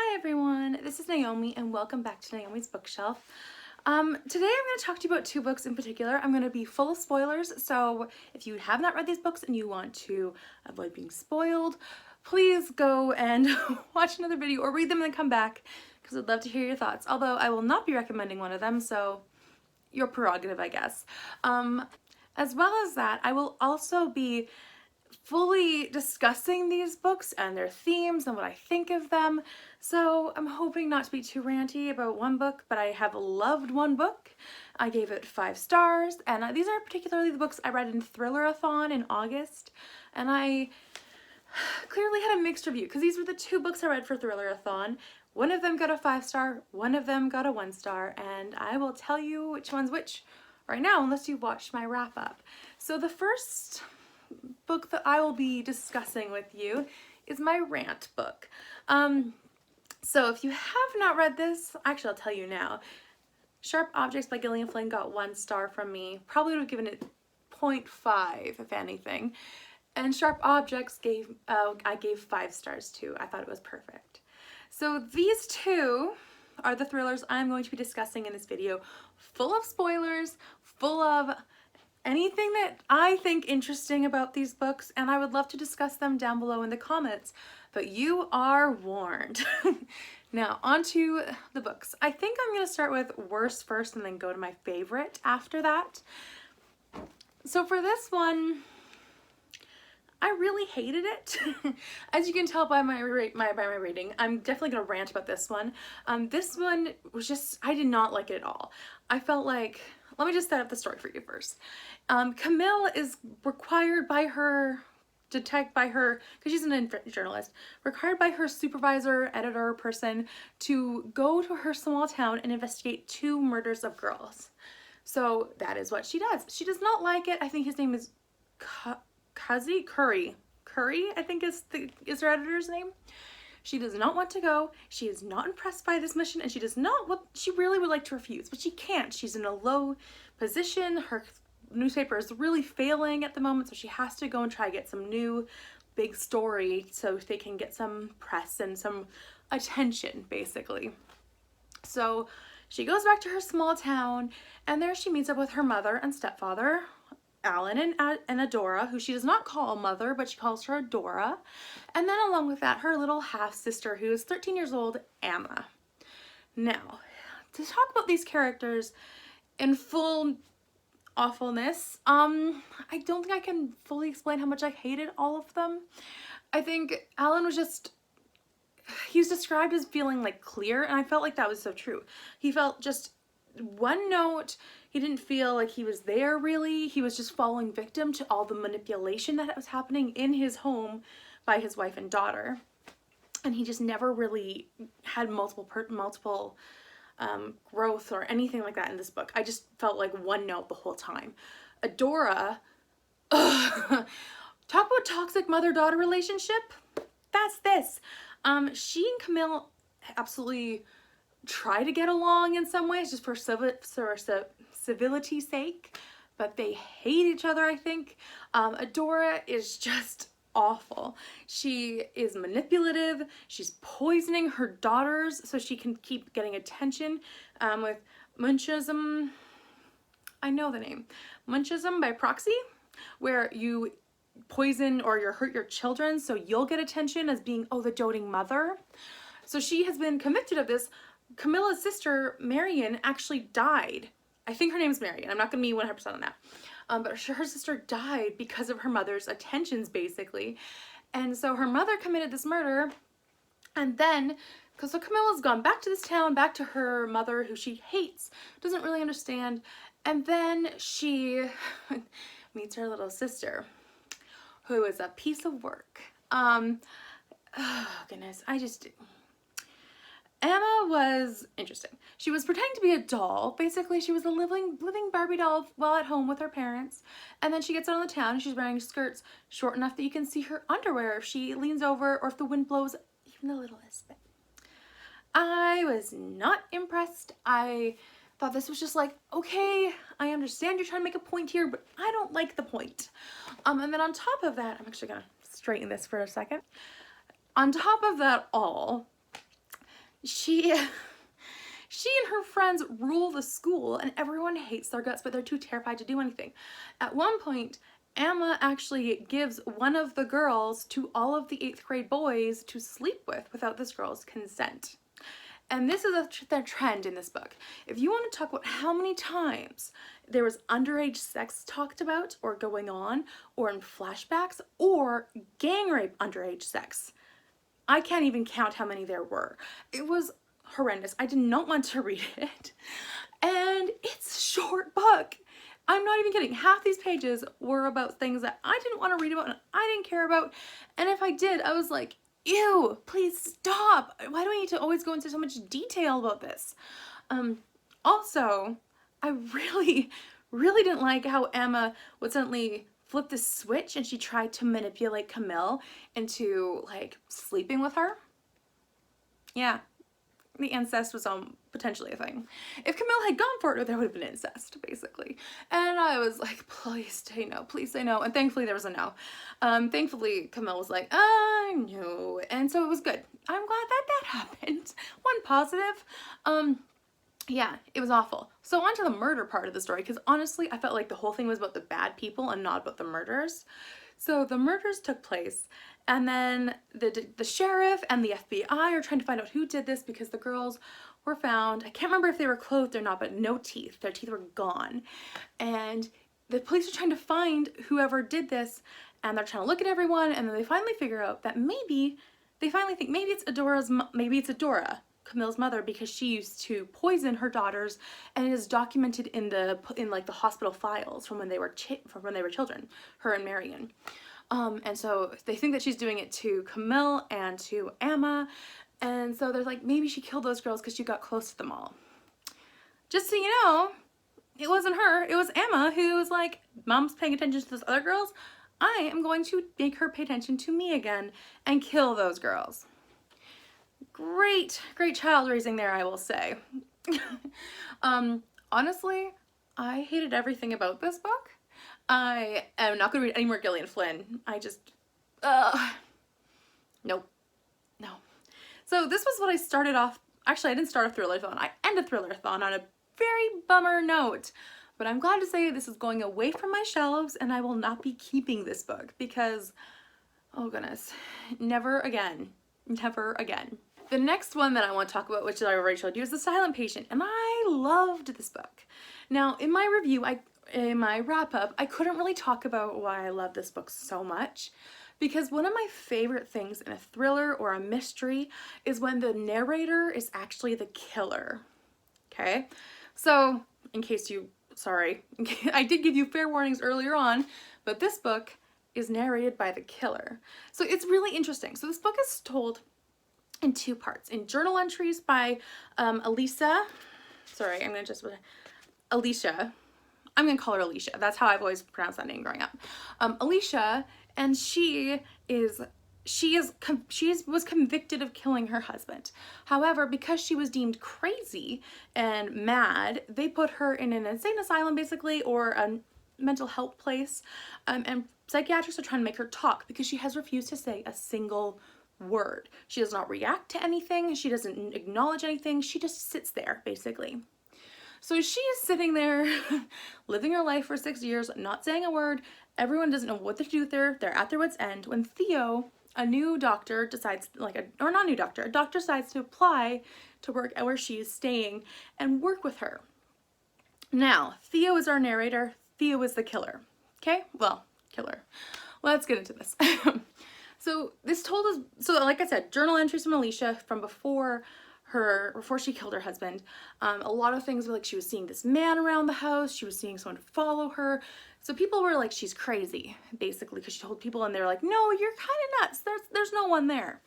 Hi everyone, this is Naomi and welcome back to Naomi's Bookshelf. Today I'm going to talk to you about two books in particular. I'm going to be full of spoilers, so if you have not read these books and you want to avoid being spoiled, please go and watch another video or read them and then come back because I'd love to hear your thoughts. Although I will not be recommending one of them, so your prerogative, I guess. As well as that, I will also be fully discussing these books and their themes and what I think of them. So I'm hoping not to be too ranty about one book, but I have loved one book. I gave it 5 stars, and these are particularly the books I read in Thriller-a-thon in August, and I clearly had a mixed review because these were the 2 books I read for Thriller-a-thon. One of them got a 5 star, one of them got a 1 star, and I will tell you which one's which right now unless you watched my wrap up. So the first book that I will be discussing with you is my rant book. So if you have not read this, actually I'll tell you now. Sharp Objects by Gillian Flynn got 1 star from me. Probably would have given it 0.5 if anything. And Sharp Objects I gave 5 stars to. I thought it was perfect. So these 2 are the thrillers I'm going to be discussing in this video, full of spoilers, full of anything that I think interesting about these books, and I would love to discuss them down below in the comments, but you are warned. Now, on to the books. I think I'm going to start with worst first and then go to my favorite after that. So for this one, I really hated it. As you can tell by my rating, I'm definitely going to rant about this one. This one was just, I did not like it at all. I felt like, let me just set up the story for you first. Camille is required by her, because she's a journalist, required by her supervisor, editor person to go to her small town and investigate 2 murders of girls. So that is what she does. She does not like it. I think his name is Curry, I think is her editor's name. She does not want to go. She is not impressed by this mission, and she really would like to refuse, but she can't. She's in a low position. Her newspaper is really failing at the moment, so she has to go and try to get some new big story so they can get some press and some attention, basically. So she goes back to her small town, and there she meets up with her mother and stepfather, Alan and Adora, who she does not call mother, but she calls her Adora. And then along with that, her little half-sister, who is 13 years old, Emma. Now, to talk about these characters in full awfulness, I don't think I can fully explain how much I hated all of them. I think Alan was just, he was described as feeling like clear, and I felt like that was so true. He felt just one note. He didn't feel like he was there really. He was just falling victim to all the manipulation that was happening in his home by his wife and daughter. And he just never really had multiple growth or anything like that in this book. I just felt like one note the whole time. Adora, talk about toxic mother-daughter relationship. That's this. She and Camille absolutely try to get along in some ways just for civility's sake, but they hate each other, I think. Adora is just awful. She is manipulative. She's poisoning her daughters so she can keep getting attention with Munchism. I know the name. Munchism by proxy, where you poison or you hurt your children so you'll get attention as being, oh, the doting mother. So she has been convicted of this. Camilla's sister, Marion, actually died. I think her name's Marion. I'm not going to be 100% on that. But her sister died because of her mother's attentions, basically. And so her mother committed this murder. And then, so Camilla's gone back to this town, back to her mother, who she hates, doesn't really understand. And then she meets her little sister, who is a piece of work. Oh, goodness. Emma was interesting. She was pretending to be a doll. Basically, she was a living Barbie doll while at home with her parents. And then she gets out on the town and she's wearing skirts short enough that you can see her underwear if she leans over or if the wind blows even the littlest bit. I was not impressed. I thought this was just like, okay, I understand you're trying to make a point here, but I don't like the point. And then on top of that, I'm actually gonna straighten this for a second. On top of that all, she she and her friends rule the school and everyone hates their guts, but they're too terrified to do anything. At one point, Emma actually gives one of the girls to all of the 8th grade boys to sleep with without this girl's consent. And this is the trend in this book. If you want to talk about how many times there was underage sex talked about or going on, or in flashbacks, or gang rape underage sex, I can't even count how many there were. It was horrendous. I did not want to read it. And it's a short book. I'm not even kidding. Half these pages were about things that I didn't want to read about and I didn't care about. And if I did, I was like, ew, please stop. Why do I need to always go into so much detail about this? Also, I really didn't like how Emma would suddenly flip the switch and she tried to manipulate Camille into like sleeping with her. Yeah, the incest was potentially a thing. If Camille had gone for it, there would have been incest, basically. And I was like, please say no, please say no. And thankfully there was a no. Thankfully Camille was like, no. And so it was good. I'm glad that happened. One positive. Yeah, it was awful. So on to the murder part of the story, because honestly, I felt like the whole thing was about the bad people and not about the murders. So the murders took place, and then the sheriff and the FBI are trying to find out who did this because the girls were found. I can't remember if they were clothed or not, but no teeth. Their teeth were gone. And the police are trying to find whoever did this, and they're trying to look at everyone, and then they finally figure out that maybe it's Adora, Camille's mother, because she used to poison her daughters, and it is documented in like the hospital files from when they were children, her and Marion. And so they think that she's doing it to Camille and to Emma, and so they're like, maybe she killed those girls because she got close to them all. Just so you know, it wasn't her, it was Emma who was like, Mom's paying attention to those other girls, I am going to make her pay attention to me again and kill those girls. Great child raising there, I will say. Honestly, I hated everything about this book. I am not going to read any more Gillian Flynn. I just, nope, no. So this was what I started off, actually I didn't start a Thriller-thon, I ended Thriller-thon on a very bummer note. But I'm glad to say this is going away from my shelves and I will not be keeping this book because, oh goodness, never again, never again. The next one that I want to talk about, which I already showed you, is The Silent Patient, and I loved this book. Now, in my review, in my wrap-up, I couldn't really talk about why I love this book so much, because one of my favorite things in a thriller or a mystery is when the narrator is actually the killer, okay? So, in case you, sorry, I did give you fair warnings earlier on, but this book is narrated by the killer. So it's really interesting. So this book is told in two parts. In journal entries by Alicia. Sorry, Alicia. I'm gonna call her Alicia. That's how I've always pronounced that name growing up. Alicia, and she was convicted of killing her husband. However, because she was deemed crazy and mad, they put her in an insane asylum basically, or a mental health place, and psychiatrists are trying to make her talk because she has refused to say a single word. She does not react to anything. She doesn't acknowledge anything. She just sits there, basically. So she is sitting there, living her life for 6 years, not saying a word. Everyone doesn't know what to do with her. They're at their wits' end. When Theo, a new doctor, decides, a doctor decides to apply to work at where she is staying and work with her. Now, Theo is our narrator. Theo is the killer. Okay? Well, killer. Let's get into this. So this told us, so like I said, journal entries from Alicia from before she killed her husband. A lot of things were like she was seeing this man around the house, she was seeing someone follow her. So people were like, she's crazy, basically, because she told people and they were like, no, you're kind of nuts, there's no one there.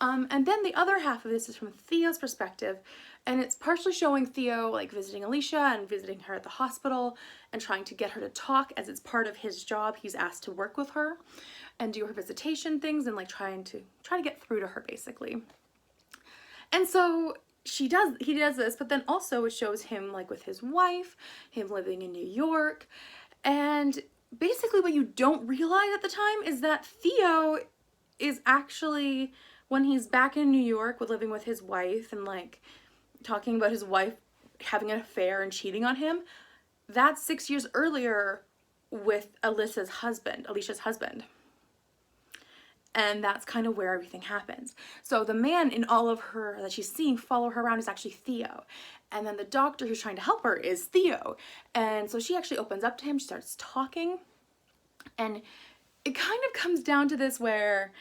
And then the other half of this is from Theo's perspective, and it's partially showing Theo like visiting Alicia and visiting her at the hospital and trying to get her to talk, as it's part of his job. He's asked to work with her and do her visitation things and like try to get through to her, basically. And so he does this, but then also it shows him like with his wife, him living in New York, and basically what you don't realize at the time is that Theo is actually when he's back in New York with living with his wife and like talking about his wife having an affair and cheating on him, that's 6 years earlier with Alicia's husband. And that's kind of where everything happens. So the man in all of her that she's seeing follow her around is actually Theo. And then the doctor who's trying to help her is Theo. And so she actually opens up to him, she starts talking. And it kind of comes down to this where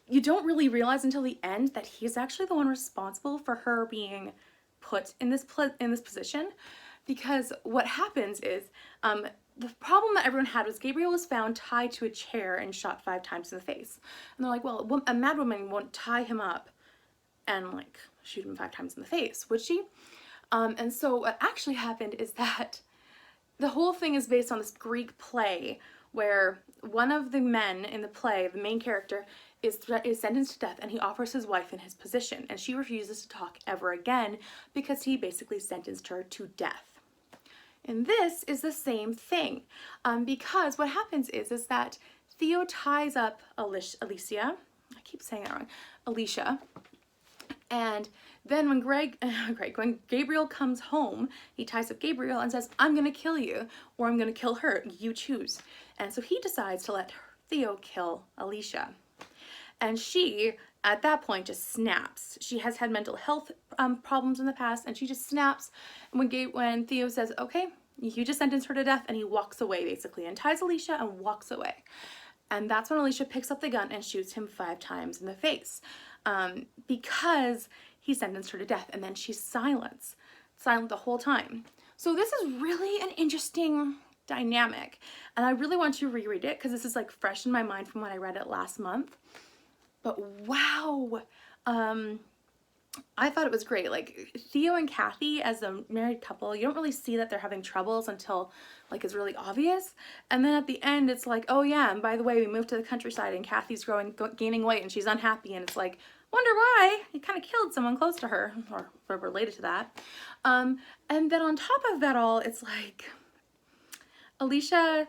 you don't really realize until the end that he's actually the one responsible for her being put in this position. Because what happens is, the problem that everyone had was Gabriel was found tied to a chair and shot 5 times in the face. And they're like, well, a mad woman won't tie him up and like shoot him 5 times in the face, would she? And so what actually happened is that the whole thing is based on this Greek play where one of the men in the play, the main character, is sentenced to death, and he offers his wife in his position, and she refuses to talk ever again because he basically sentenced her to death. And this is the same thing, because what happens is that Theo ties up Alicia, I keep saying that wrong, Alicia, and then when Gabriel comes home, he ties up Gabriel and says, I'm gonna kill you, or I'm gonna kill her, you choose. And so he decides to let Theo kill Alicia. And she, at that point, just snaps. She has had mental health problems in the past, and she just snaps. And when Theo says, okay, you just sentenced her to death, and he walks away, basically, and ties Alicia and walks away. And that's when Alicia picks up the gun and shoots him 5 times in the face, because he sentenced her to death, and then she's silent the whole time. So this is really an interesting dynamic, and I really want to reread it because this is like fresh in my mind from when I read it last month. But wow, I thought it was great. Like Theo and Kathy as a married couple, you don't really see that they're having troubles until like it's really obvious. And then at the end, it's like, oh yeah, and by the way, we moved to the countryside and Kathy's gaining weight and she's unhappy, and it's like, wonder why? He kind of killed someone close to her or related to that. And then on top of that all, it's like Alicia,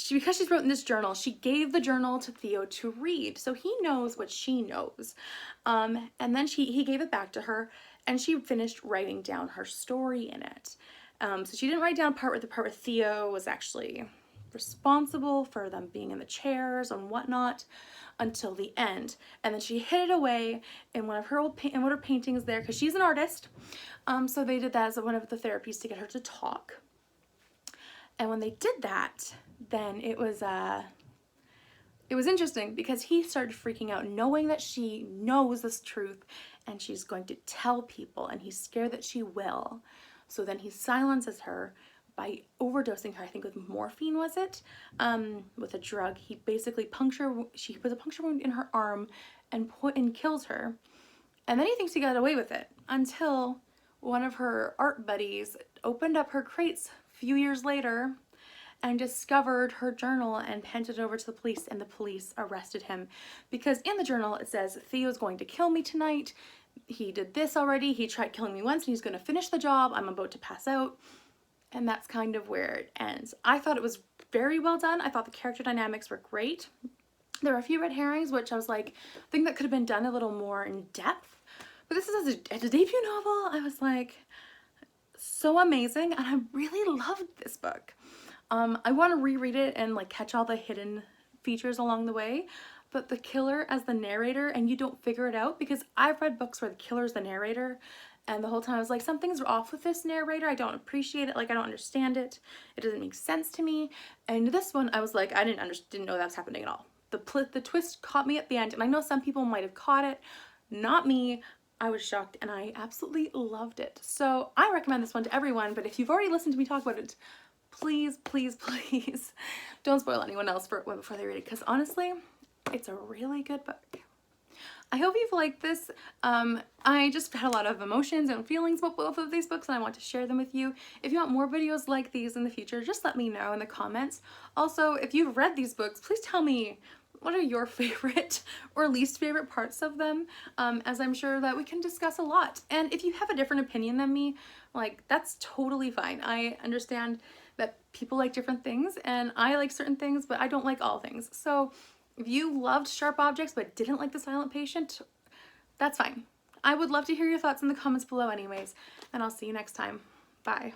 because she's written this journal, she gave the journal to Theo to read, so he knows what she knows. And then he gave it back to her, and she finished writing down her story in it. So she didn't write down the part where Theo was actually responsible for them being in the chairs and whatnot until the end. And then she hid it away in one of her paintings there, because she's an artist. So they did that as one of the therapies to get her to talk. And when they did that, then it was interesting because he started freaking out, knowing that she knows this truth and she's going to tell people, and he's scared that she will. So then he silences her by overdosing her, I think with morphine, was it? With a drug. He basically she puts a puncture wound in her arm and kills her. And then he thinks he got away with it until one of her art buddies opened up her crates a few years later and discovered her journal and handed it over to the police, and the police arrested him because in the journal it says, Theo's going to kill me tonight. He did this already. He tried killing me once and he's going to finish the job. I'm about to pass out. And that's kind of where it ends. I thought it was very well done. I thought the character dynamics were great. There were a few red herrings, which I was like, I think that could have been done a little more in depth. But this is as a debut novel, I was like, so amazing. And I really loved this book. I want to reread it and like catch all the hidden features along the way, but the killer as the narrator, and you don't figure it out, because I've read books where the killer's the narrator and the whole time I was like, something's off with this narrator. I don't appreciate it. Like, I don't understand it. It doesn't make sense to me. And this one, I was like, I didn't know that was happening at all. The twist caught me at the end, and I know some people might have caught it. Not me. I was shocked and I absolutely loved it. So I recommend this one to everyone, but if you've already listened to me talk about it, please, please, please don't spoil anyone else before they read it, because honestly, it's a really good book. I hope you've liked this. I just had a lot of emotions and feelings about both of these books, and I want to share them with you. If you want more videos like these in the future, just let me know in the comments. Also, if you've read these books, please tell me what are your favorite or least favorite parts of them, as I'm sure that we can discuss a lot. And if you have a different opinion than me, like, that's totally fine. I understand that people like different things, and I like certain things, but I don't like all things. So if you loved Sharp Objects but didn't like The Silent Patient, that's fine. I would love to hear your thoughts in the comments below anyways, and I'll see you next time. Bye.